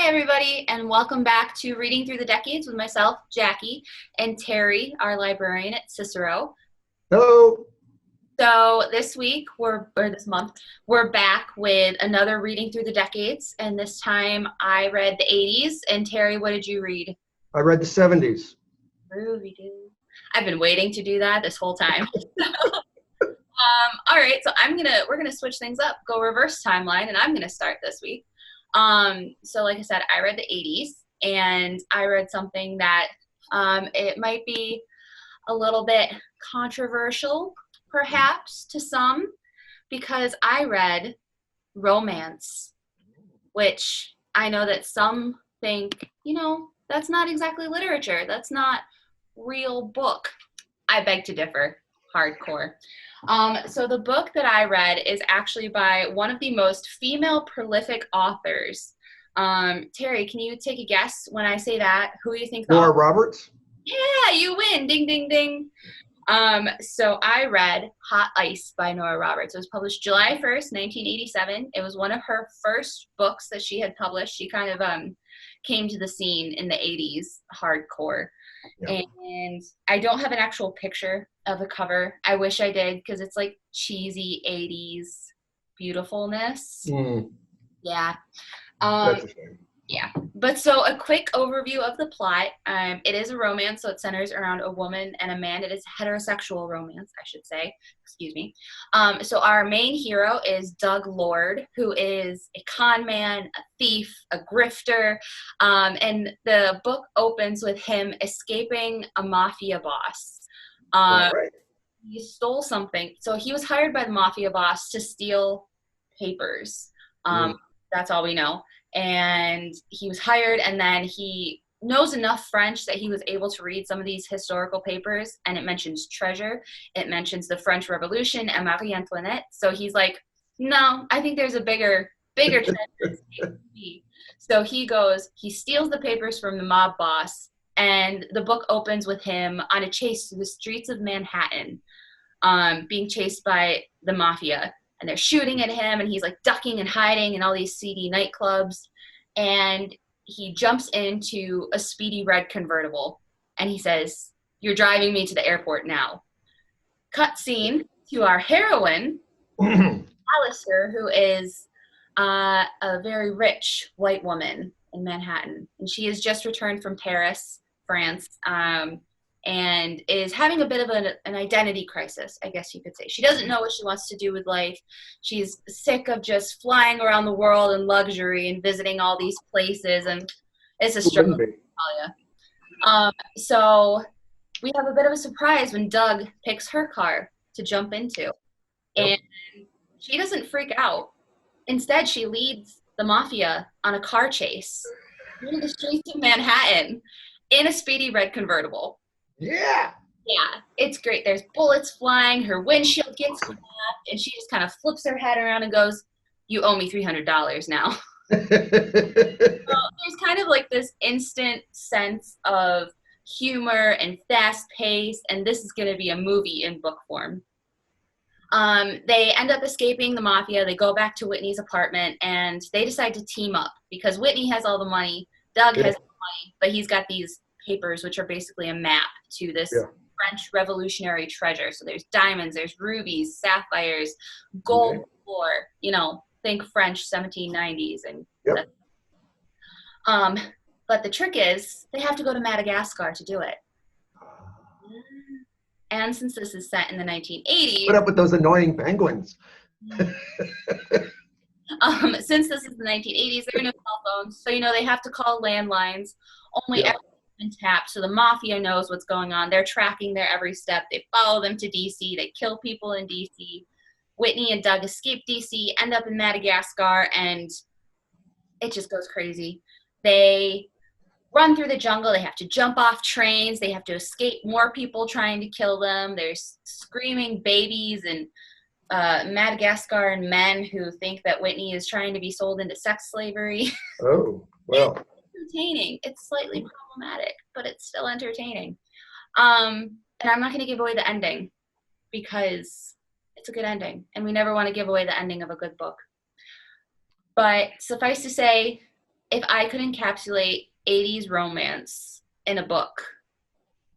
everybody, and welcome back to Reading Through the Decades with myself, Jackie, and Terry, our librarian at Cicero. Hello. So this week, or this month, we're back with another Reading Through the Decades, and this time I read the 80s, and Terry, what did you read? I read the 70s. Ruby-doo. I've been waiting to do that this whole time. All right, so we're gonna switch things up, go reverse timeline, and I'm gonna start this week. So like I said, I read the 80s, and I read something that it might be a little bit controversial, perhaps, to some, because I read romance, which I know that some think, that's not exactly literature. That's not real book. I beg to differ, hardcore. So the book that I read is actually by one of the most female prolific authors. Terry, can you take a guess when I say that? Who do you think? Nora Roberts? Yeah, you win. Ding, ding, ding. So I read Hot Ice by Nora Roberts. It was published July 1st, 1987. It was one of her first books that she had published. She kind of came to the scene in the 80s, hardcore. Yeah. And I don't have an actual picture of the cover. I wish I did, because it's like cheesy 80s beautifulness. Yeah. That's a shame. Yeah. But so a quick overview of the plot. It is a romance, so it centers around a woman and a man. It is heterosexual romance, I should say. Excuse me. So our main hero is Doug Lord, who is a con man, a thief, a grifter. And the book opens with him escaping a mafia boss. Right. He stole something. So he was hired by the mafia boss to steal papers. That's all we know. And he was hired, and then he knows enough French that he was able to read some of these historical papers, and it mentions treasure. It mentions the French Revolution and Marie Antoinette. So he's like, no, I think there's a bigger treasure. So he steals the papers from the mob boss, and the book opens with him on a chase through the streets of Manhattan, being chased by the mafia. And they're shooting at him, and he's like ducking and hiding in all these seedy nightclubs. And he jumps into a speedy red convertible, and he says, "You're driving me to the airport now." Cut scene to our heroine, Alistair, who is a very rich white woman in Manhattan. And she has just returned from Paris, France, and is having a bit of an identity crisis, I guess you could say. She doesn't know what she wants to do with life. She's sick of just flying around the world in luxury and visiting all these places, and it's a struggle. So we have a bit of a surprise when Doug picks her car to jump into. And she doesn't freak out. Instead, she leads the mafia on a car chase through the streets of Manhattan in a speedy red convertible. Yeah, it's great. There's bullets flying. Her windshield gets cracked, and she just kind of flips her head around and goes, "You owe me $300 now." So there's kind of like this instant sense of humor and fast pace, and this is going to be a movie in book form. They end up escaping the mafia. They go back to Whitney's apartment, and they decide to team up because Whitney has all the money. Doug has the money, but he's got these papers, which are basically a map to this French revolutionary treasure. So there's diamonds, there's rubies, sapphires, gold galore, think French 1790s. But the trick is they have to go to Madagascar to do it. And since this is set in the 1980s, put up with those annoying penguins. Since this is the 1980s, there are no cell phones, so they have to call landlines. Only everything's been tapped, so the mafia knows what's going on. They're tracking their every step. They follow them to DC. They kill people in DC. Whitney and Doug escape DC, end up in Madagascar, and it just goes crazy. They run through the jungle. They have to jump off trains. They have to escape more people trying to kill them. There's screaming babies and Madagascar men who think that Whitney is trying to be sold into sex slavery. Oh, well. It's entertaining. It's slightly problematic, but it's still entertaining. And I'm not going to give away the ending because it's a good ending, and we never want to give away the ending of a good book. But suffice to say, if I could encapsulate 80s romance in a book,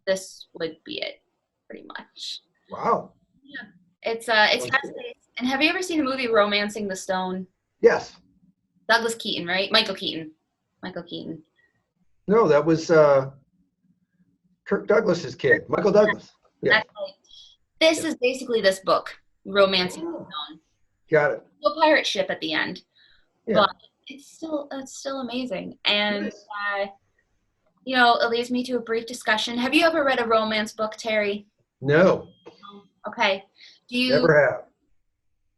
this would be it, pretty much. Wow. Yeah. It's Sounds fast cool. paced. And have you ever seen the movie Romancing the Stone? Yes. Douglas Keaton, right? Michael Keaton. Michael Keaton. No, that was Kirk Douglas's kid, Michael Douglas. Yeah. Actually, this Yeah. is basically this book, Romancing the Oh, Stone. got it. No pirate ship at the end, Yeah. but it's still amazing. And Nice. it leads me to a brief discussion. Have you ever read a romance book, Terry? No, Okay. never have.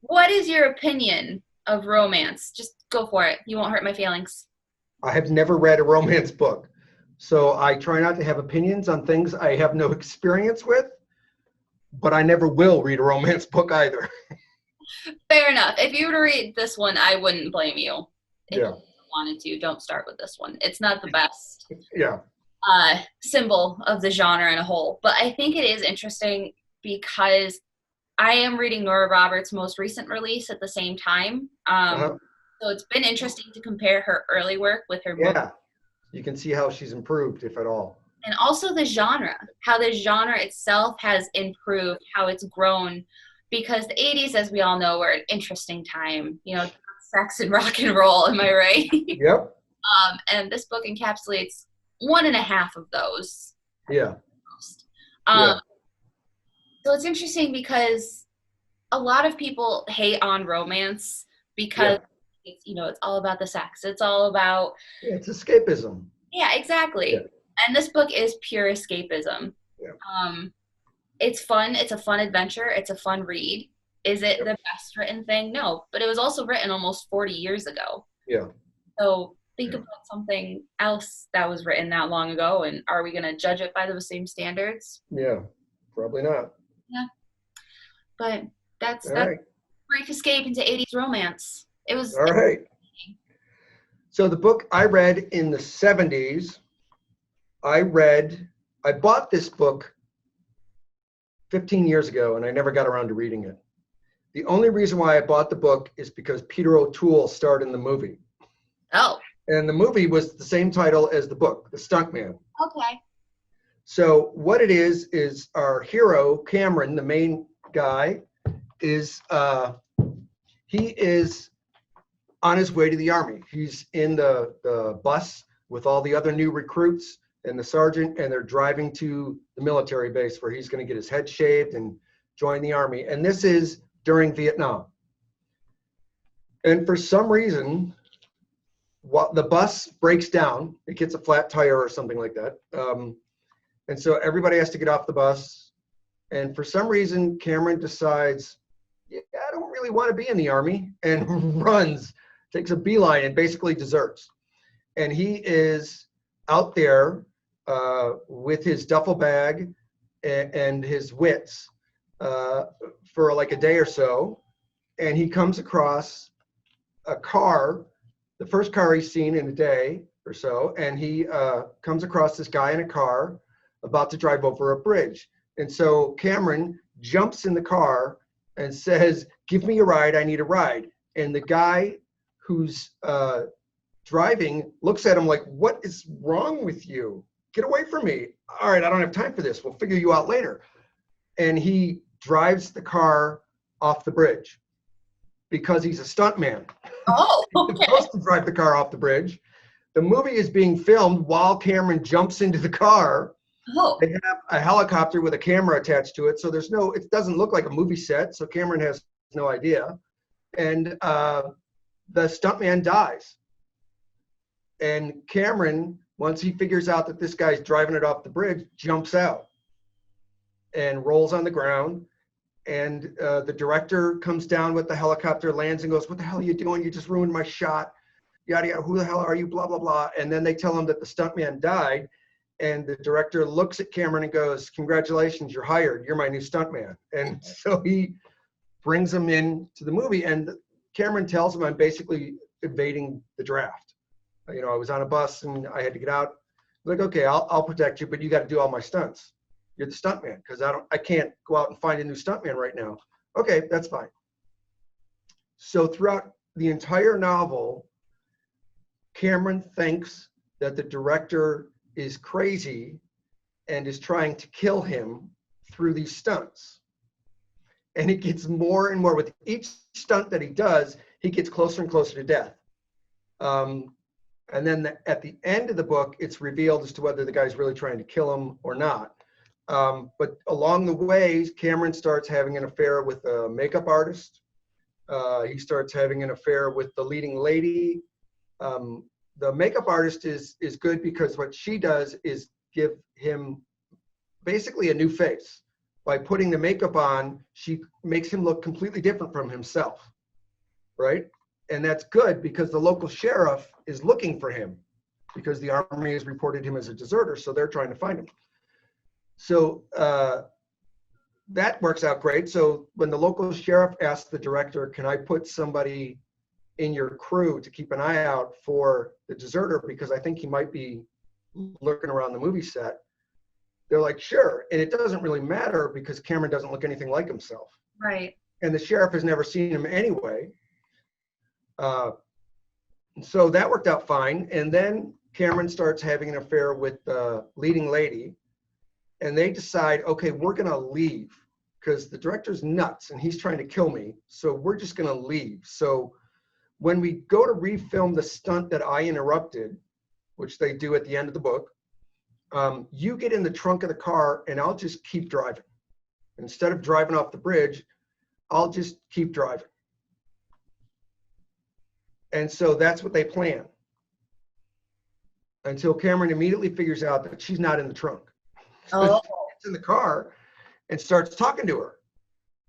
What is your opinion of romance? Just go for it. You won't hurt my feelings. I have never read a romance book. So I try not to have opinions on things I have no experience with, but I never will read a romance book either. Fair enough. If you were to read this one, I wouldn't blame you. If Yeah. you wanted to, don't start with this one. It's not the best Yeah. symbol of the genre in a whole. But I think it is interesting because I am reading Nora Roberts' most recent release at the same time. Uh-huh. So it's been interesting to compare her early work with her most, Yeah. You can see how she's improved, if at all. and also the genre, how the genre itself has improved, how it's grown. Because the 80s, as we all know, were an interesting time. Sex and rock and roll, am I right? Yep. And this book encapsulates one and a half of those. Yeah. Um, Yeah. So it's interesting because a lot of people hate on romance because Yeah. it's all about the sex. It's all about, Yeah, it's escapism. yeah, exactly. Yeah. And this book is pure escapism. Yeah. It's fun. It's a fun adventure. It's a fun read. Is it Yep. the best written thing? No, but it was also written almost 40 years ago. Yeah. So think Yeah. about something else that was written that long ago, and are we going to judge it by those same standards? Yeah. Probably not. Yeah. But that's All a right. brief escape into 80s romance. It was. All right. So the book I read in the 70s, I bought this book 15 years ago and I never got around to reading it. The only reason why I bought the book is because Peter O'Toole starred in the movie. Oh, And the movie was the same title as the book, The Stuntman. okay. So what it is our hero, Cameron, the main guy, is he is on his way to the army. He's in the bus with all the other new recruits and the sergeant, and they're driving to the military base where he's going to get his head shaved and join the army. And this is during Vietnam. And for some reason, the bus breaks down. It gets a flat tire or something like that. And so everybody has to get off the bus. And for some reason, Cameron decides, yeah, I don't really want to be in the army, and runs, takes a beeline, and basically deserts. And he is out there with his duffel bag and his wits for like a day or so. And he comes across a car, the first car he's seen in a day or so. And he comes across this guy in a car about to drive over a bridge. And so Cameron jumps in the car and says, "Give me a ride, I need a ride." And the guy who's driving looks at him like, "What is wrong with you? Get away from me." "All right, I don't have time for this. We'll figure you out later." And he drives the car off the bridge because he's a stuntman. Oh, He's okay. supposed to drive the car off the bridge. The movie is being filmed while Cameron jumps into the car. Oh, They have a helicopter with a camera attached to it, so it doesn't look like a movie set, so Cameron has no idea. And the stuntman dies. And Cameron, once he figures out that this guy's driving it off the bridge, jumps out and rolls on the ground. And the director comes down with the helicopter, lands, and goes, "What the hell are you doing? You just ruined my shot. Yada, yada. Who the hell are you? Blah, blah, blah." And then they tell him that the stuntman died. And the director looks at Cameron and goes, "Congratulations, you're hired. You're my new stuntman." And so he brings him in to the movie. And Cameron tells him, "I'm basically evading the draft. I was on a bus and I had to get out." Like, "Okay, I'll protect you, but you got to do all my stunts. You're the stuntman, because I can't go out and find a new stuntman right now." "Okay, that's fine." So throughout the entire novel, Cameron thinks that the director is crazy and is trying to kill him through these stunts. And it gets more and more with each stunt that he does, he gets closer and closer to death. And then at the end of the book, it's revealed as to whether the guy's really trying to kill him or not. But along the way, Cameron starts having an affair with a makeup artist. He starts having an affair with the leading lady. The makeup artist is good because what she does is give him basically a new face. By putting the makeup on, she makes him look completely different from himself, right? And that's good because the local sheriff is looking for him because the army has reported him as a deserter, so they're trying to find him. So that works out great. So when the local sheriff asks the director, can I put somebody in your crew to keep an eye out for the deserter because I think he might be lurking around the movie set, they're like, sure. And it doesn't really matter because Cameron doesn't look anything like himself. Right. And the sheriff has never seen him anyway. So that worked out fine. And then Cameron starts having an affair with the leading lady. And they decide, okay, we're going to leave because the director's nuts and he's trying to kill me. So we're just going to leave. So when we go to refilm the stunt that I interrupted, which they do at the end of the book, you get in the trunk of the car and I'll just keep driving. Instead of driving off the bridge, I'll just keep driving. And so that's what they plan. Until Cameron immediately figures out that she's not in the trunk. Oh. She gets in the car and starts talking to her.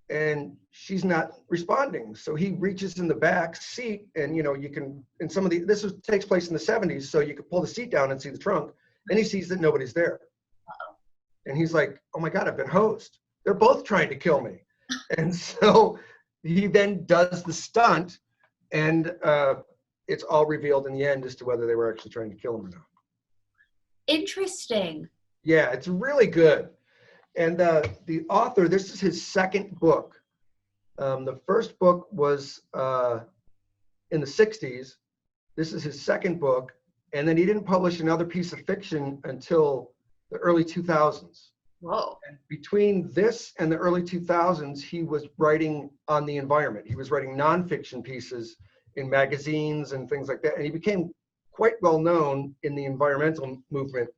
And she's not responding. So he reaches in the back seat and, you know, you can, in some of the, takes place in the 70s. So you could pull the seat down and see the trunk. And he sees that nobody's there. Uh-oh. And he's like, oh my God, I've been hosed. They're both trying to kill me. And so he then does the stunt and it's all revealed in the end as to whether they were actually trying to kill him or not. Interesting. Yeah, it's really good. And the author, this is his second book. The first book was in the 60s. This is his second book. And then he didn't publish another piece of fiction until the early 2000s. Whoa. And between this and the early 2000s, he was writing on the environment. He was writing nonfiction pieces in magazines and things like that. And he became quite well known in the environmental movement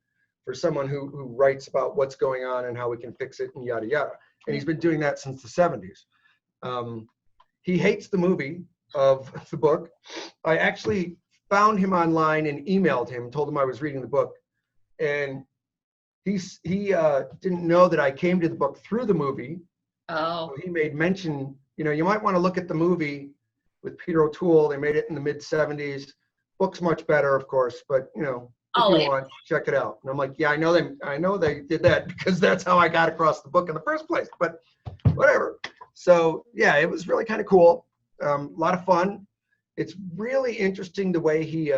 for someone who writes about what's going on and how we can fix it and yada, yada. And he's been doing that since the 70s. He hates the movie of the book. I actually found him online and emailed him, told him I was reading the book. And he didn't know that I came to the book through the movie. Oh. So he made mention, you know, you might want to look at the movie with Peter O'Toole. They made it in the mid 70s. Book's much better, of course, but you know, if you want, check it out. And I'm like, yeah, I know they did that because that's how I got across the book in the first place, but whatever. So yeah, it was really kind of cool. A lot of fun. It's really interesting the way he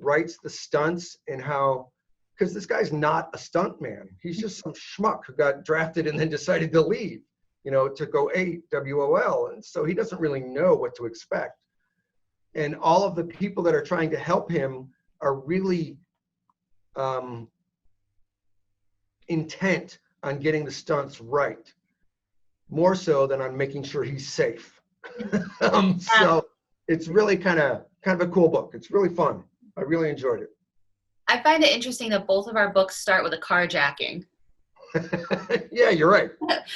writes the stunts and how, because this guy's not a stunt man. He's just some schmuck who got drafted and then decided to leave, you know, to go AWOL. And so he doesn't really know what to expect. And all of the people that are trying to help him are really intent on getting the stunts right, more so than on making sure he's safe. So it's really kind of a cool book. It's really fun. I really enjoyed it. I find it interesting that both of our books start with a carjacking. Yeah, you're right.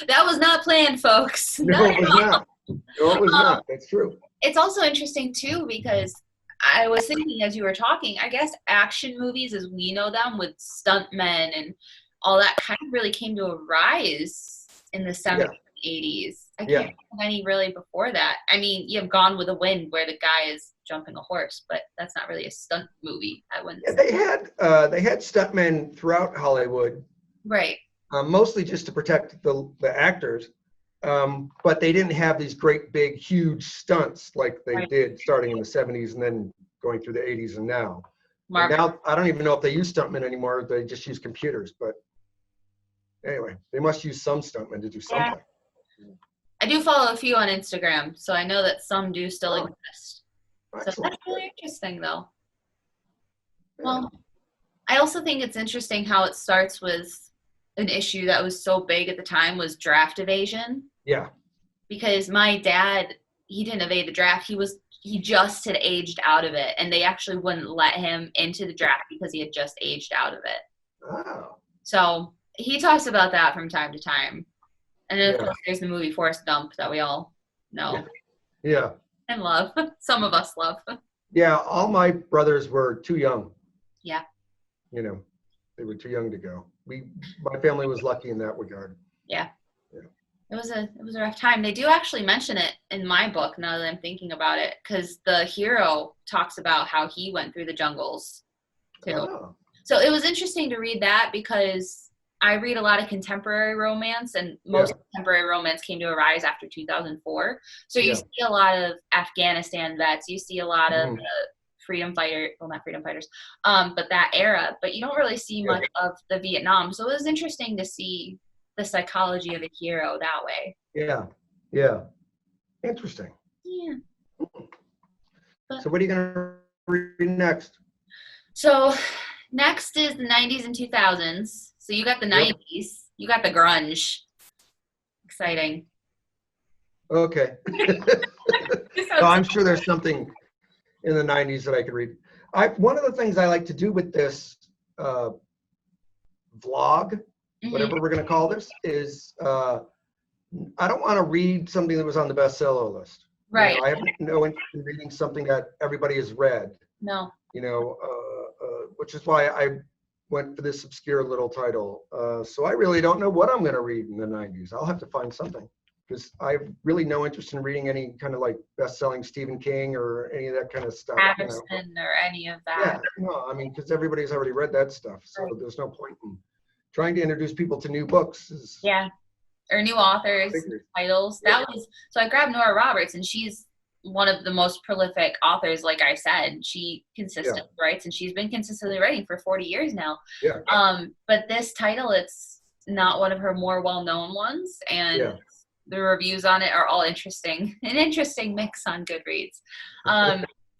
That was not planned, folks. No, it was not. No, it was not. That's true. It's also interesting, too, because I was thinking as you were talking, I guess action movies as we know them with stuntmen and all that kind of really came to a rise in the 70s and 80s. I can't think of any really before that. I mean, you have Gone with the Wind where the guy is jumping a horse, but that's not really a stunt movie. I wouldn't say. They had stuntmen throughout Hollywood. Right. Mostly just to protect the actors. But they didn't have these great, big, huge stunts like they did starting in the 70s and then going through the 80s and now. And now, I don't even know if they use stuntmen anymore. They just use computers. But anyway, they must use some stuntmen to do something. Yeah. I do follow a few on Instagram, so I know that some do still exist. Excellent. So that's really interesting, though. Yeah. Well, I also think it's interesting how it starts with an issue that was so big at the time was draft evasion. Yeah. Because my dad, he didn't evade the draft. He just had aged out of it, and they actually wouldn't let him into the draft because he had just aged out of it. Oh. So he talks about that from time to time. And then of Yeah. course there's the movie Forrest Gump that we all Yeah. know Yeah. and love. Some of us love. Yeah. All my brothers were too young. Yeah. You know, they were too young to go. My family was lucky in that regard. Yeah. Yeah. It was a rough time. They do actually mention it in my book now that I'm thinking about it, because the hero talks about how he went through the jungles too. Oh. So it was interesting to read that because I read a lot of contemporary romance, and Yeah. most contemporary romance came to a rise after 2004. So you Yeah. see a lot of Afghanistan vets, you see a lot of Mhm. freedom fighter, well, not freedom fighters, but that era, but you don't really see Yeah. much of the Vietnam. So it was interesting to see the psychology of a hero that way. Yeah. Yeah. Interesting. Yeah. But, So what are you going to read next? so next is the 90s and 2000s. So you got the Yep. 90s, you got the grunge. Exciting. Okay. No, I'm sure there's something in the 90s that I could read. One of the things I like to do with this vlog, whatever we're going to call this, is I don't want to read something that was on the bestseller list. Right. I have no interest in reading something that everybody has read. No. Which is why I went for this obscure little title. So I really don't know what I'm going to read in the 90s. I'll have to find something, because I have really no interest in reading any kind of like best-selling Stephen King or any of that kind of stuff. Patterson or any of that. Yeah, no, I mean, because everybody's already read that stuff, so Right. there's no point in trying to introduce people to new books. Yeah. Or new authors, titles. Yeah. So I grabbed Nora Roberts, and she's one of the most prolific authors, like I said. She consistently writes, and she's been consistently writing for 40 years now. Yeah. But this title, it's not one of her more well-known ones, and the reviews on it are all interesting. An interesting mix on Goodreads.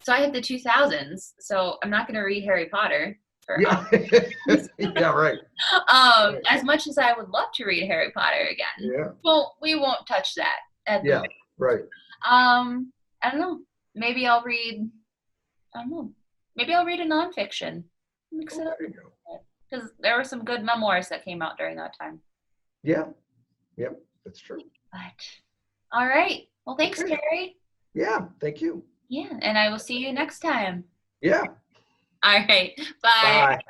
So I have the 2000s, so I'm not going to read Harry Potter. Yeah. Yeah, right. As much as I would love to read Harry Potter again. Yeah. Well, we won't touch that at the moment. Right. I don't know. Maybe I'll read a nonfiction. Mix it up. There you go. Because there were some good memoirs that came out during that time. Yeah. Yep, that's true. But all right. Well, thanks, Okay. Carrie. Yeah, thank you. Yeah, and I will see you next time. Yeah. All right. Bye. Bye.